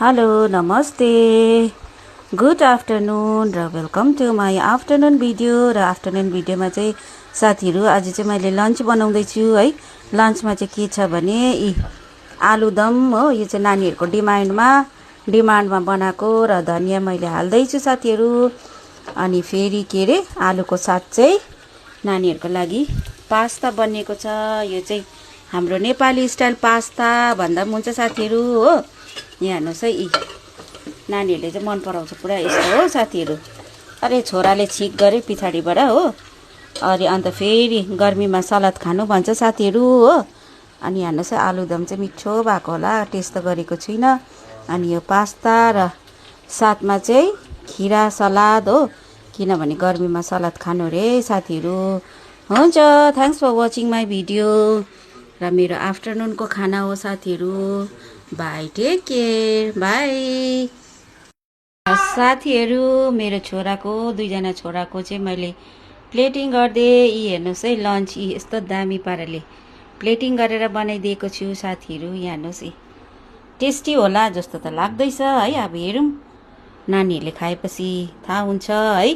Hello नमस्ते good afternoon र welcome to my afternoon video. र आफ्टरनुन भिडियोमा चाहिँ साथीहरू आज चाहिँ मैले लन्च बनाउँदैछु है। लन्चमा चाहिँ के छ भने आलुदम हो। यो चाहिँ नानीहरूको डिमान्डमा बनाएको र धनिया मैले हाल्दैछु साथीहरू। अनि फेरि के अरे आलुको साथ चाहिँ नानीहरूको लागि पास्ता बनिएको छ। यो चाहिँ हाम्रो नेपाली स्टाइल पास्ता भन्दा पनि हुन्छ साथीहरू हो। यहाँ हेर्नुहोस् है नानीहरूले चाहिँ मन पराउँछ पुरा यस्तो हो साथीहरू। अरे छोराले छिक गरे पछाडिबाट हो। अनि अन्त फेरि गर्मीमा सलाद खानु भन्छ साथीहरू हो। अनि हेर्नुहोस् है आलुदम चाहिँ मिठो भएको होला, टेस्ट त गरेको छुइनँ। अनि यो पास्ता र साथमा चाहिँ खिरा सलाद हो, किनभने गर्मीमा सलाद खानु रे साथीहरू। हुन्छ, thanks for watching my video. र मेरो आफ्टरनुनको खाना हो साथीहरू। Bye, take care, bye. साथीहरू मेरो छोराको दुईजना छोराको चाहिँ मैले प्लेटिङ गरिदिएँ। यी हेर्नुहोस् है लन्च यी यस्तो दामी पाराले प्लेटिङ गरेर बनाइदिएको छु साथीहरू। यहाँ हेर्नुहोस् है टेस्टी होला जस्तो त लाग्दैछ है। अब हेरौँ नानीहरूले खाएपछि थाहा हुन्छ है।